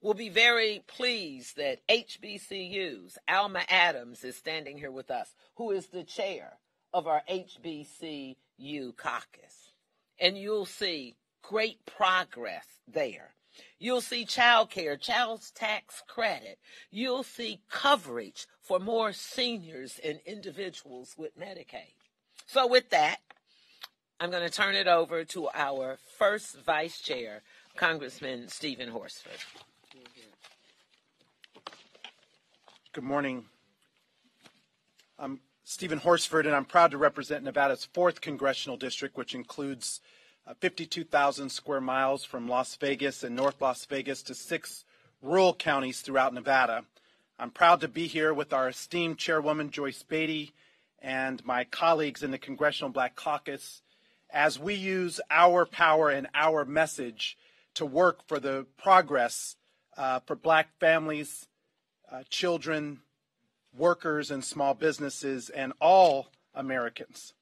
We'll be very pleased that HBCU's Alma Adams is standing here with us, who is the chair of our HBCU caucus. And you'll see great progress there. You'll see child care, child's tax credit. You'll see coverage for more seniors and individuals with Medicaid. So with that, I'm going to turn it over to our first vice chair, Congressman Stephen Horsford. Good morning. I'm Stephen Horsford, and I'm proud to represent Nevada's 4th Congressional District, which includes 52,000 square miles from Las Vegas and North Las Vegas to 6 rural counties throughout Nevada. I'm proud to be here with our esteemed Chairwoman Joyce Beatty and my colleagues in the Congressional Black Caucus as we use our power and our message to work for the progress for Black families, children, workers, and small businesses, and all Americans.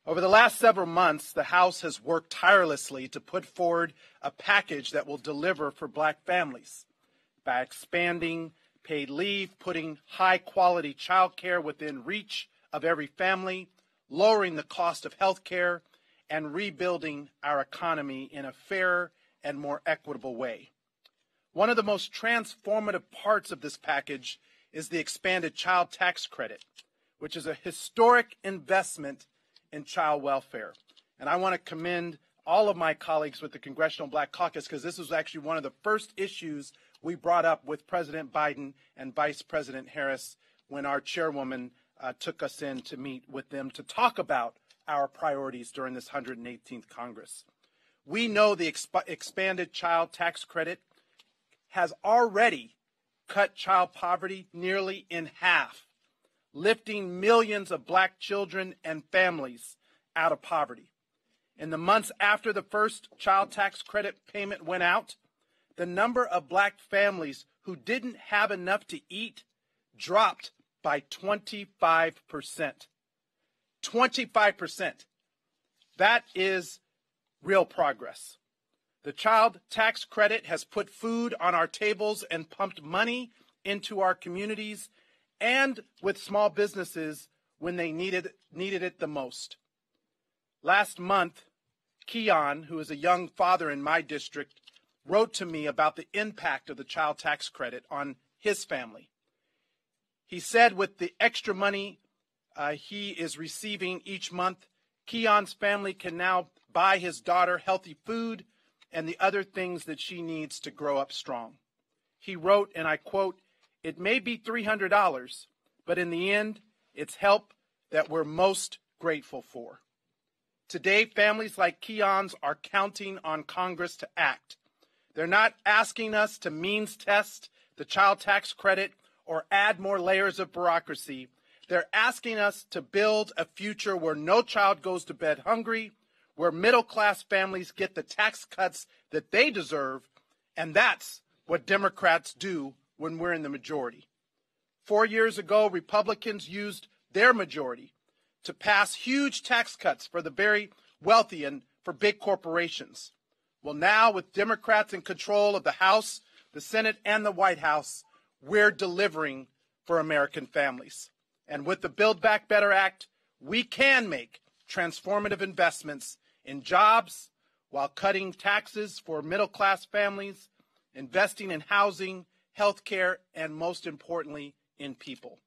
Over the last several months, the House has worked tirelessly to put forward a package that will deliver for Black families by expanding paid leave, putting high-quality child care within reach of every family, lowering the cost of health care, and rebuilding our economy in a fairer and more equitable way. One of the most transformative parts of this package is the expanded child tax credit, which is a historic investment in child welfare. And I want to commend all of my colleagues with the Congressional Black Caucus, because this was actually one of the first issues we brought up with President Biden and Vice President Harris when our chairwoman took us in to meet with them to talk about our priorities during this 118th Congress. We know the expanded child tax credit has already cut child poverty nearly in half, lifting millions of Black children and families out of poverty. In the months after the first child tax credit payment went out, the number of Black families who didn't have enough to eat dropped by 25%. 25%. That is real progress. The child tax credit has put food on our tables and pumped money into our communities and with small businesses when they needed it the most. Last month, Keon, who is a young father in my district, wrote to me about the impact of the child tax credit on his family. He said with the extra money he is receiving each month, Keon's family can now buy his daughter healthy food and the other things that she needs to grow up strong. He wrote, and I quote, "It may be $300, but in the end, it's help that we're most grateful for." Today, families like Keon's are counting on Congress to act. They're not asking us to means test the child tax credit or add more layers of bureaucracy. They're asking us to build a future where no child goes to bed hungry, where middle-class families get the tax cuts that they deserve, and that's what Democrats do when we're in the majority. 4 years ago, Republicans used their majority to pass huge tax cuts for the very wealthy and for big corporations. Well, now with Democrats in control of the House, the Senate, and the White House, we're delivering for American families. And with the Build Back Better Act, we can make transformative investments in jobs while cutting taxes for middle-class families, investing in housing, health care, and most importantly, in people.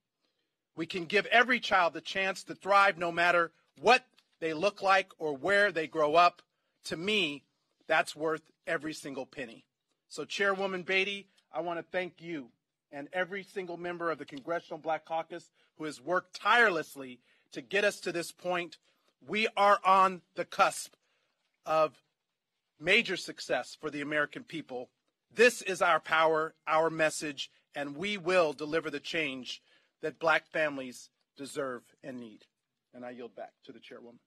We can give every child the chance to thrive no matter what they look like or where they grow up. To me, that's worth every single penny. So, Chairwoman Beatty, I want to thank you and every single member of the Congressional Black Caucus who has worked tirelessly to get us to this point. We are on the cusp of major success for the American people. This is our power, our message, and we will deliver the change that Black families deserve and need. And I yield back to the Chairwoman.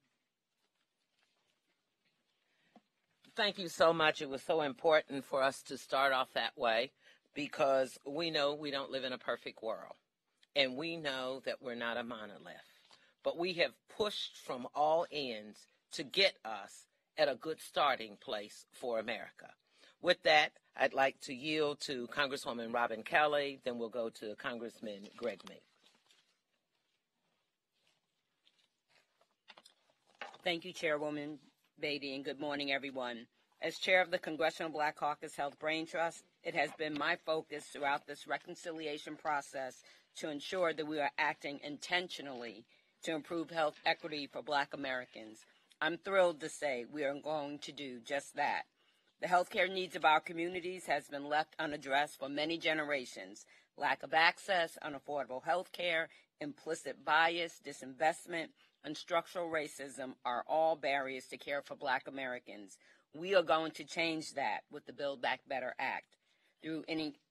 Thank you so much. It was so important for us to start off that way because we know we don't live in a perfect world. And we know that we're not a monolith. But we have pushed from all ends to get us at a good starting place for America. With that, I'd like to yield to Congresswoman Robin Kelly, then we'll go to Congressman Greg Meek. Thank you, Chairwoman Beatty, and good morning, everyone. As chair of the Congressional Black Caucus Health Brain Trust, it has been my focus throughout this reconciliation process to ensure that we are acting intentionally to improve health equity for Black Americans. I'm thrilled to say we are going to do just that. The healthcare needs of our communities has been left unaddressed for many generations. Lack of access, unaffordable health care, implicit bias, disinvestment, and structural racism are all barriers to care for Black Americans. We are going to change that with the Build Back Better Act. Through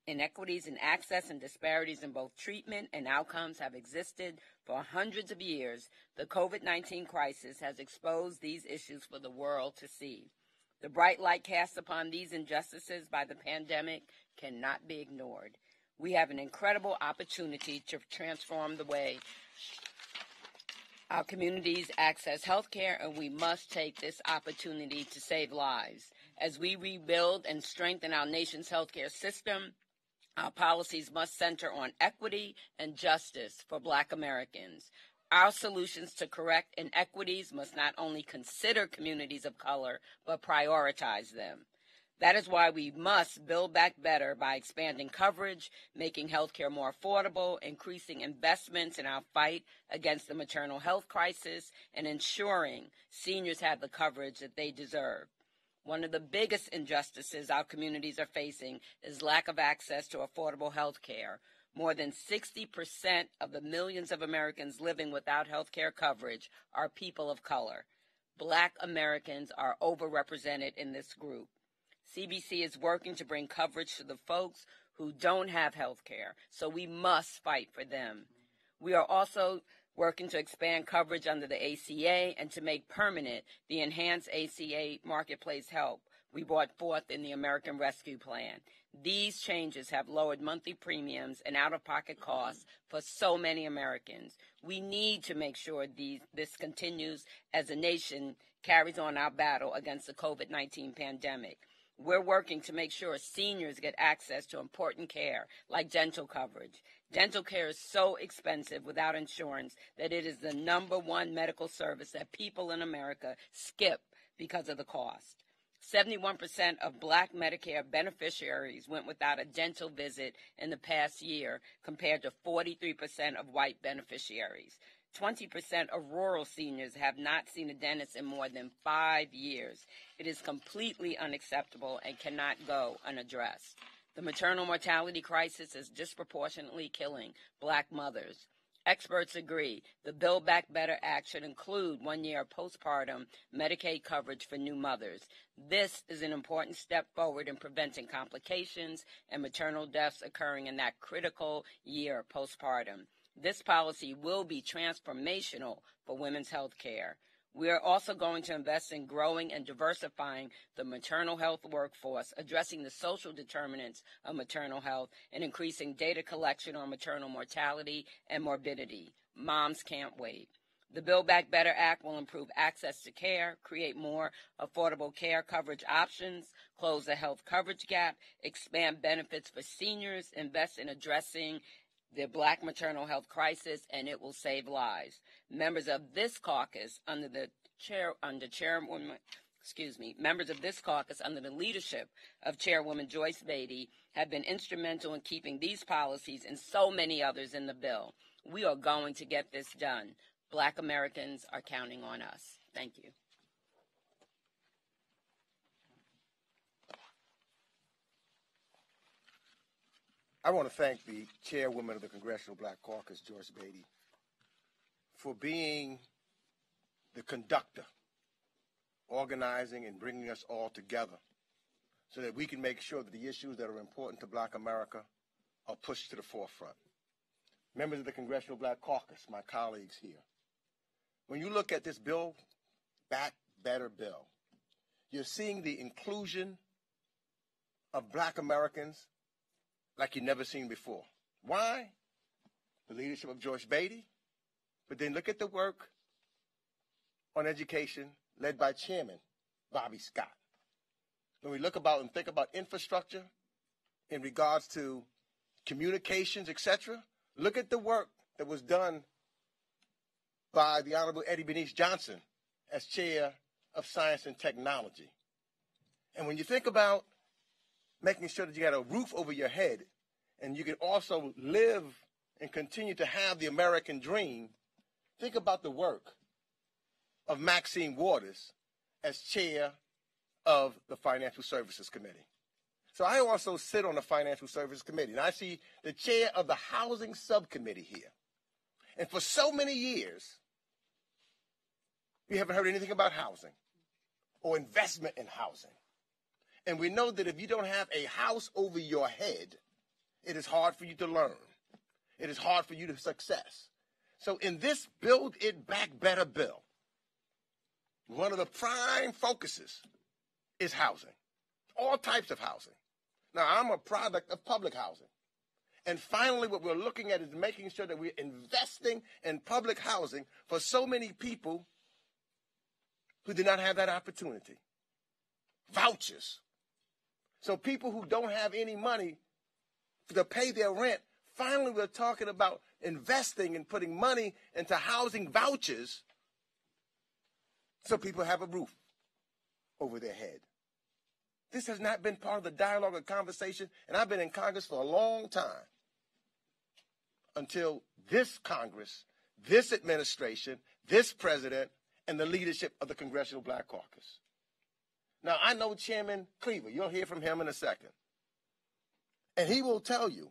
inequities in access and disparities in both treatment and outcomes have existed for hundreds of years, the COVID-19 crisis has exposed these issues for the world to see. The bright light cast upon these injustices by the pandemic cannot be ignored. We have an incredible opportunity to transform the way our communities access health care, and we must take this opportunity to save lives. As we rebuild and strengthen our nation's healthcare system, our policies must center on equity and justice for Black Americans. Our solutions to correct inequities must not only consider communities of color, but prioritize them. That is why we must build back better by expanding coverage, making healthcare more affordable, increasing investments in our fight against the maternal health crisis, and ensuring seniors have the coverage that they deserve. One of the biggest injustices our communities are facing is lack of access to affordable health care. More than 60% of the millions of Americans living without health care coverage are people of color. Black Americans are overrepresented in this group. CBC is working to bring coverage to the folks who don't have health care, so we must fight for them. We are also working to expand coverage under the ACA and to make permanent the enhanced ACA marketplace help we brought forth in the American Rescue Plan. These changes have lowered monthly premiums and out-of-pocket costs for so many Americans. We need to make sure this continues as a nation carries on our battle against the COVID-19 pandemic. We're working to make sure seniors get access to important care like dental coverage. Dental care is so expensive without insurance that it is the #1 medical service that people in America skip because of the cost. 71% of Black Medicare beneficiaries went without a dental visit in the past year compared to 43% of white beneficiaries. 20% of rural seniors have not seen a dentist in more than 5 years. It is completely unacceptable and cannot go unaddressed. The maternal mortality crisis is disproportionately killing Black mothers. Experts agree the Build Back Better Act should include 1 year of postpartum Medicaid coverage for new mothers. This is an important step forward in preventing complications and maternal deaths occurring in that critical year postpartum. This policy will be transformational for women's health care. We are also going to invest in growing and diversifying the maternal health workforce, addressing the social determinants of maternal health, and increasing data collection on maternal mortality and morbidity. Moms can't wait. The Build Back Better Act will improve access to care, create more affordable care coverage options, close the health coverage gap, expand benefits for seniors, invest in addressing the Black maternal health crisis, and it will save lives. Members of this caucus members of this caucus under the leadership of Chairwoman Joyce Beatty have been instrumental in keeping these policies and so many others in the bill. We are going to get this done. Black Americans are counting on us. Thank you. I want to thank the chairwoman of the Congressional Black Caucus, Joyce Beatty, for being the conductor, organizing and bringing us all together so that we can make sure that the issues that are important to Black America are pushed to the forefront. Members of the Congressional Black Caucus, my colleagues here, when you look at this Build Back Better bill, you're seeing the inclusion of Black Americans like you've never seen before. Why? The leadership of Joyce Beatty, but then look at the work on education led by Chairman Bobby Scott. when we look about and think about infrastructure in regards to communications, etc., look at the work that was done by the Honorable Eddie Bernice Johnson as chair of Science and Technology. And when you think about making sure that you got a roof over your head and you can also live and continue to have the American dream, think about the work of Maxine Waters as chair of the Financial Services Committee. So I also sit on the Financial Services Committee, and I see the chair of the Housing Subcommittee here. And for so many years, we haven't heard anything about housing or investment in housing. And we know that if you don't have a house over your head, it is hard for you to learn. It is hard for you to success. So in this Build It Back Better bill, one of the prime focuses is housing, all types of housing. Now, I'm a product of public housing. And finally, what we're looking at is making sure that we're investing in public housing for so many people who do not have that opportunity. Vouchers. So people who don't have any money to pay their rent, finally we're talking about investing and putting money into housing vouchers so people have a roof over their head. This has not been part of the dialogue or conversation, and I've been in Congress for a long time until this Congress, this administration, this president, and the leadership of the Congressional Black Caucus. Now, I know Chairman Cleaver. You'll hear from him in a second. And he will tell you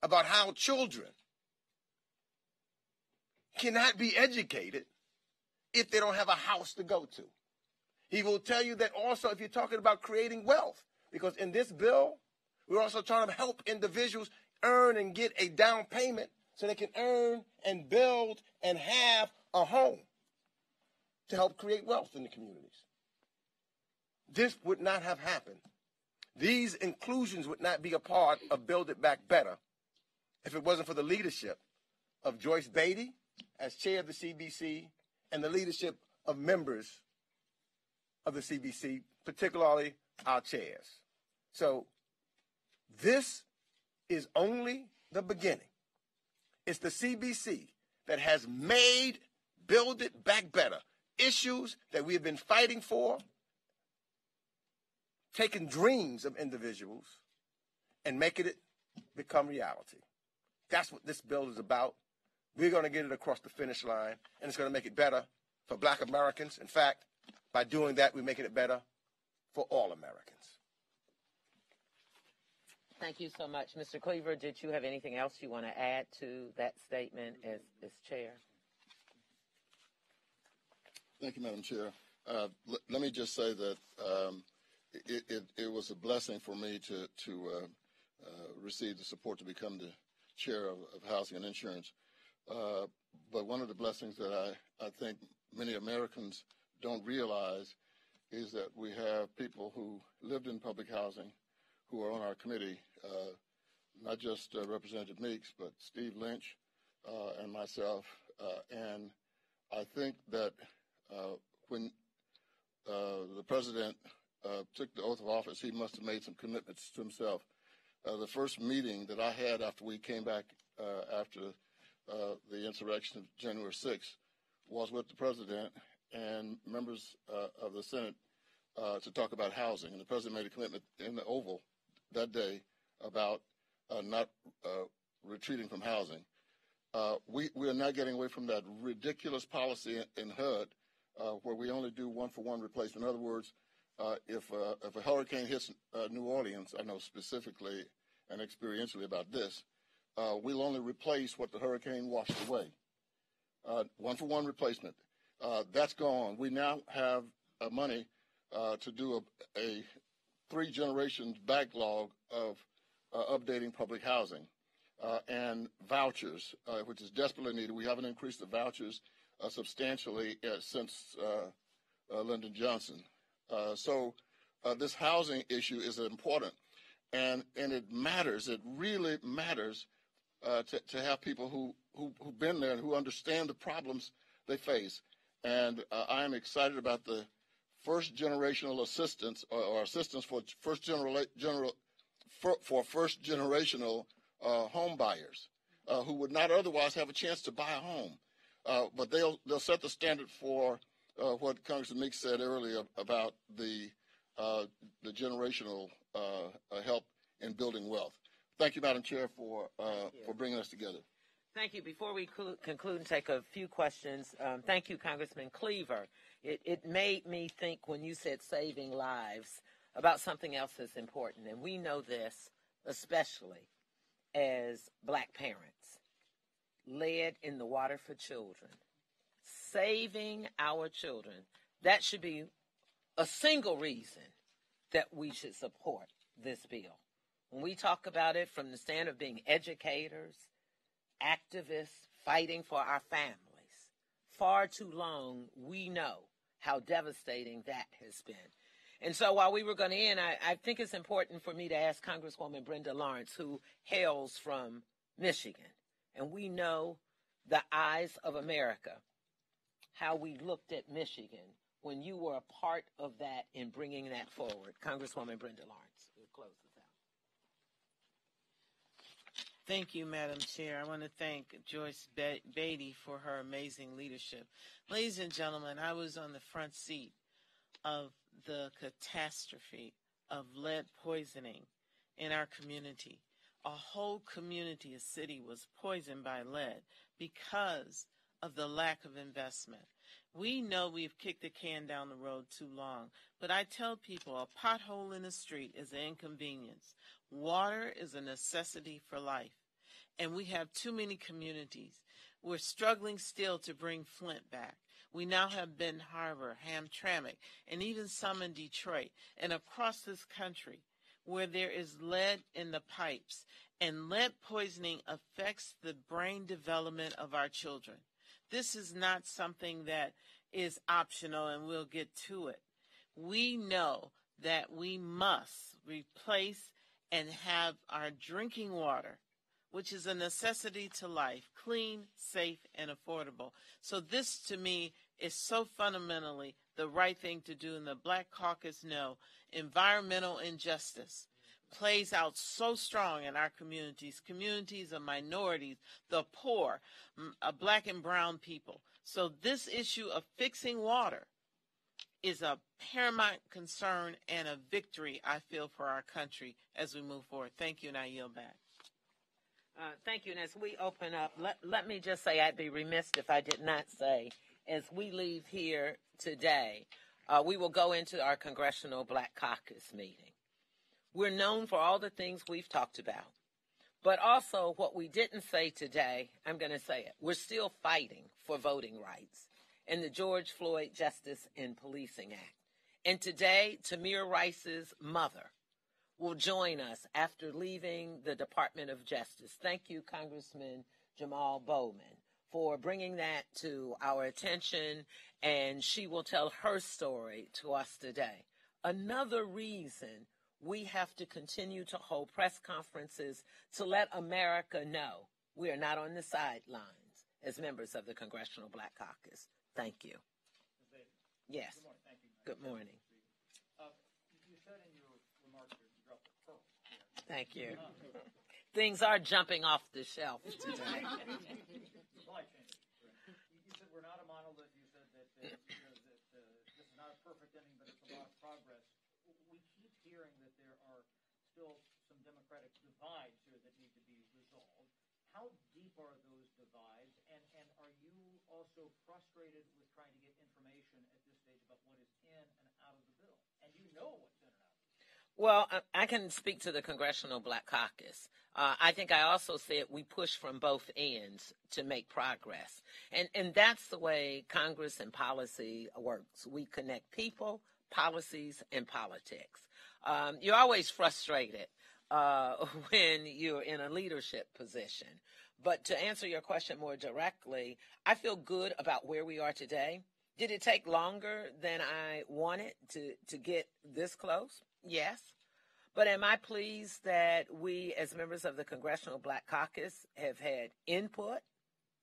about how children cannot be educated if they don't have a house to go to. He will tell you that also if you're talking about creating wealth, because in this bill, we're also trying to help individuals earn and get a down payment so they can earn and build and have a home to help create wealth in the communities. This would not have happened. These inclusions would not be a part of Build It Back Better if it wasn't for the leadership of Joyce Beatty as chair of the CBC and the leadership of members of the CBC, particularly our chairs. So this is only the beginning. It's the CBC that has made Build It Back Better issues that we have been fighting for, taking dreams of individuals and making it become reality. That's what this bill is about. We're going to get it across the finish line, and it's going to make it better for Black Americans. In fact, by doing that, we're making it better for all Americans. Thank you so much. Mr. Cleaver, did you have anything else you want to add to that statement as chair? Thank you, Madam Chair. Let me just say that it was a blessing for me to receive the support to become the chair of Housing and Insurance. But one of the blessings that I think many Americans don't realize is that we have people who lived in public housing who are on our committee, not just Representative Meeks, but Steve Lynch and myself. And I think that when the president took the oath of office, he must have made some commitments to himself. The first meeting that I had after we came back after the insurrection of January 6th was with the president and members of the Senate to talk about housing. And the president made a commitment in the Oval that day about not retreating from housing. We are not getting away from that ridiculous policy in HUD where we only do one-for-one replacement. In other words, if a hurricane hits New Orleans, I know specifically and experientially about this, we'll only replace what the hurricane washed away. One-for-one replacement. That's gone. We now have money to do a 3 generations backlog of updating public housing and vouchers, which is desperately needed. We haven't increased the vouchers substantially since Lyndon Johnson. So this housing issue is important, and it matters. It really matters to have people who've been there and who understand the problems they face. And I am excited about the first generational assistance or assistance for first generational home buyers who would not otherwise have a chance to buy a home. But they'll set the standard for what Congressman Meeks said earlier about the generational help in building wealth. Thank you, Madam Chair, for bringing us together. Thank you. Before we conclude and take a few questions, thank you, Congressman Cleaver. It made me think when you said saving lives about something else that's important, and we know this especially as Black parents, lead in the water for children. Saving our children, that should be a single reason that we should support this bill. When we talk about it from the stand of being educators, activists, fighting for our families, far too long we know how devastating that has been. And so while we were going to end, I think it's important for me to ask Congresswoman Brenda Lawrence, who hails from Michigan, and we know the eyes of America, how we looked at Michigan when you were a part of that in bringing that forward. Congresswoman Brenda Lawrence, we'll close this out. Thank you, Madam Chair. I want to thank Joyce Beatty for her amazing leadership. Ladies and gentlemen, I was on the front seat of the catastrophe of lead poisoning in our community. A whole community, a city, was poisoned by lead because of the lack of investment. We know we've kicked the can down the road too long, but I tell people a pothole in the street is an inconvenience. Water is a necessity for life, and we have too many communities. We're struggling still to bring Flint back. We now have Benton Harbor, Hamtramck, and even some in Detroit and across this country where there is lead in the pipes, and lead poisoning affects the brain development of our children. This is not something that is optional, and we'll get to it. We know that we must replace and have our drinking water, which is a necessity to life, clean, safe, and affordable. So this, to me, is so fundamentally the right thing to do, and the Black Caucus know environmental injustice plays out so strong in our communities of minorities, the poor, Black and brown people. So this issue of fixing water is a paramount concern and a victory, I feel, for our country as we move forward. Thank you, and I yield back. Thank you. And as we open up, let me just say I'd be remiss if I did not say, as we leave here today, we will go into our Congressional Black Caucus meeting. We're known for all the things we've talked about, but also what we didn't say today, I'm going to say it. We're still fighting for voting rights and the George Floyd Justice in Policing Act. And today, Tamir Rice's mother will join us after leaving the Department of Justice. Thank you, Congressman Jamal Bowman, for bringing that to our attention, and she will tell her story to us today. Another reason we have to continue to hold press conferences to let America know we are not on the sidelines as members of the Congressional Black Caucus. Thank you. Yes. Good morning. Thank you. Good morning. You said in your remarks you dropped the pearl. Thank you. Things are jumping off the shelf today. Supply chain. You said we're not a monolith. You said that this is not a perfect ending, but it's a lot of progress. We keep hearing that there are still some democratic divides here that need to be resolved. How deep are those divides, and are you also frustrated with trying to get information at this stage about what is in and out of the bill? And you know what's in and out of the bill. Well, I can speak to the Congressional Black Caucus. I think I also said we push from both ends to make progress. And that's the way Congress and policy works. We connect people, policies, and politics. You're always frustrated when you're in a leadership position. But to answer your question more directly, I feel good about where we are today. Did it take longer than I wanted to get this close? Yes. But am I pleased that we, as members of the Congressional Black Caucus, have had input?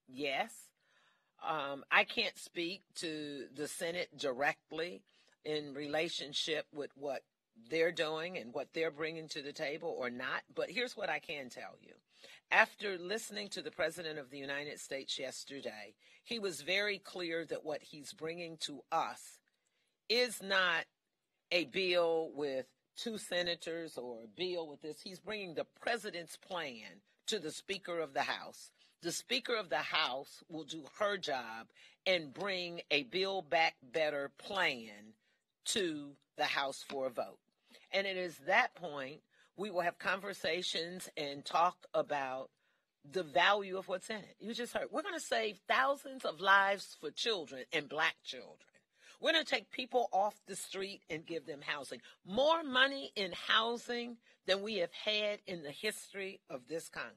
Yes. I can't speak to the Senate directly, in relationship with what they're doing and what they're bringing to the table or not. But here's what I can tell you. After listening to the President of the United States yesterday, he was very clear that what he's bringing to us is not a bill with 2 senators or a bill with this. He's bringing the president's plan to the Speaker of the House. The Speaker of the House will do her job and bring a Build Back Better plan to the House for a vote. And it is that point we will have conversations and talk about the value of what's in it. You just heard. We're going to save thousands of lives for children and black children. We're going to take people off the street and give them housing. More money in housing than we have had in the history of this Congress.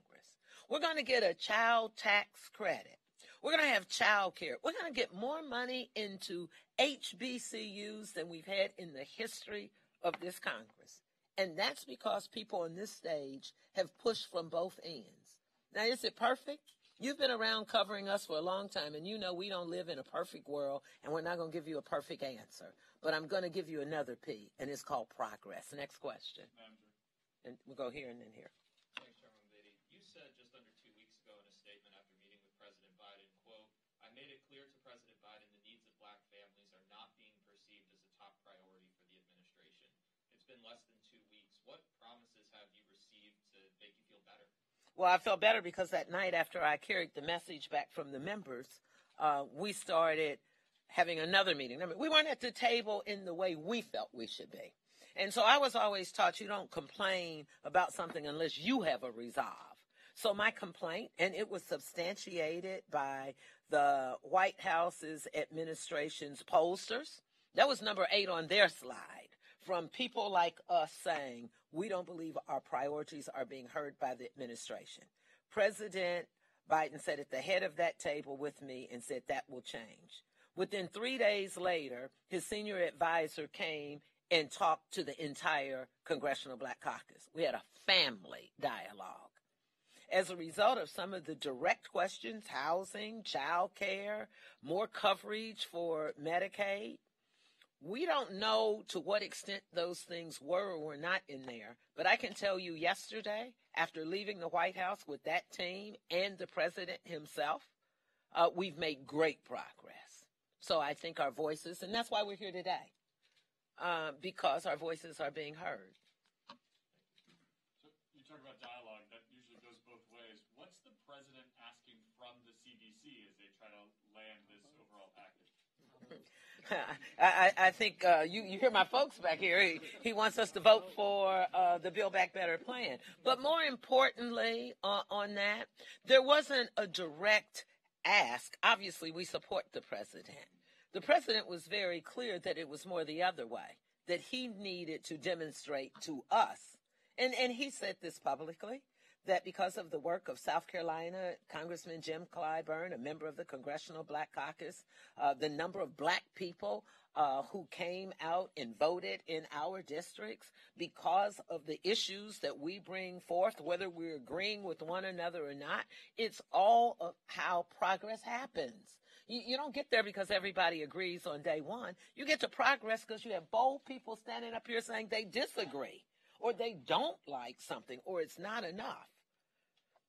We're going to get a child tax credit. We're going to have child care. We're going to get more money into HBCUs than we've had in the history of this Congress. And that's because people on this stage have pushed from both ends. Now, is it perfect? You've been around covering us for a long time, and you know we don't live in a perfect world, and we're not going to give you a perfect answer. But I'm going to give you another P, and it's called progress. Next question. And we'll go here and then here. Thanks, Chairman Beatty. You said just under 2 weeks ago in a statement after meeting with President Biden, quote, I made it clear to President Biden the needs of black families are not being perceived as a top priority for the administration. It's been less than 2 weeks. What promises have you received to make you feel better? Well, I felt better because that night after I carried the message back from the members, we started having another meeting. I mean, we weren't at the table in the way we felt we should be. And so I was always taught you don't complain about something unless you have a resolve. So my complaint, and it was substantiated by the White House's administration's pollsters, that was number 8 on their slide, from people like us saying, we don't believe our priorities are being heard by the administration. President Biden sat at the head of that table with me and said that will change. Within 3 days later, his senior advisor came and talked to the entire Congressional Black Caucus. We had a family dialogue. As a result of some of the direct questions, housing, child care, more coverage for Medicaid, we don't know to what extent those things were or were not in there. But I can tell you yesterday, after leaving the White House with that team and the president himself, we've made great progress. So I think our voices, and that's why we're here today, because our voices are being heard. So you talk about dialogue. That usually goes both ways. What's the president asking from the CBC as they try to land this overall package? I think you hear my folks back here. He wants us to vote for the Build Back Better plan. But more importantly on that, there wasn't a direct ask. Obviously, we support the president. The president was very clear that it was more the other way, that he needed to demonstrate to us, and he said this publicly, that because of the work of South Carolina Congressman Jim Clyburn, a member of the Congressional Black Caucus, the number of black people who came out and voted in our districts, because of the issues that we bring forth, whether we're agreeing with one another or not, it's all of how progress happens. You don't get there because everybody agrees on day one. You get to progress because you have bold people standing up here saying they disagree, or they don't like something, or it's not enough.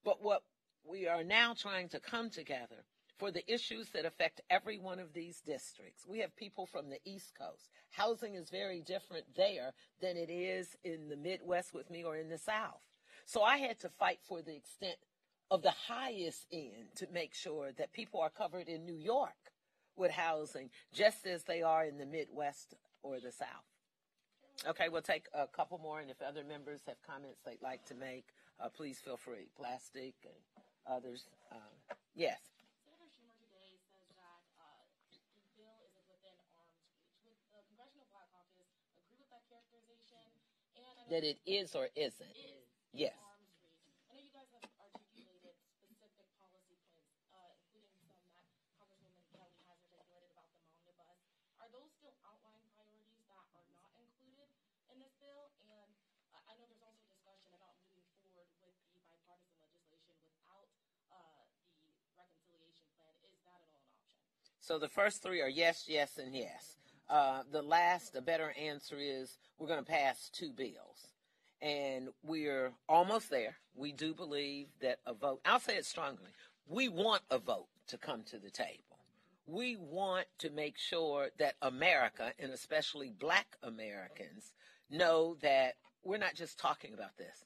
But what we are now trying to come together for the issues that affect every one of these districts. We have people from the East Coast. Housing is very different there than it is in the Midwest with me or in the South. So I had to fight for the extent of the highest end to make sure that people are covered in New York with housing just as they are in the Midwest or the South. Okay, we'll take a couple more, and if other members have comments they'd like to make, please feel free. Plastic and others. Yes. Senator Schumer today says that the bill is within arm's reach. Would the Congressional Black Caucus agree with that characterization? And That it is or isn't? Is yes. Arm's reach. I know you guys have articulated specific policy points, including some that Congresswoman Kelly has articulated about the omnibus. Are those still outlined priorities that are not included in this bill? And I know there's also discussion about moving forward with the bipartisan legislation without the reconciliation plan. Is that at all an option? So the first three are yes, yes, and yes. The better answer is we're going to pass 2 bills. And we're almost there. We do believe that a vote, I'll say it strongly, we want a vote to come to the table. We want to make sure that America, and especially Black Americans, know that we're not just talking about this,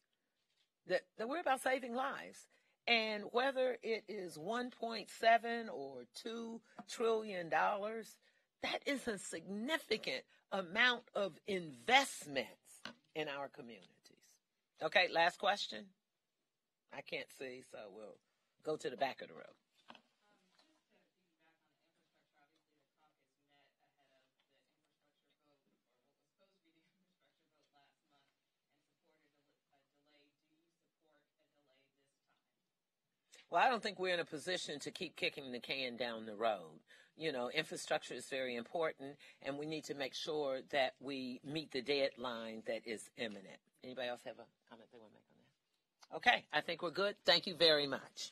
that we're about saving lives. And whether it is 1.7 or $2 trillion, that is a significant amount of investments in our communities. Okay, last question. I can't see, so we'll go to the back of the room. Well, I don't think we're in a position to keep kicking the can down the road. You know, infrastructure is very important, and we need to make sure that we meet the deadline that is imminent. Anybody else have a comment they want to make on that? Okay, I think we're good. Thank you very much.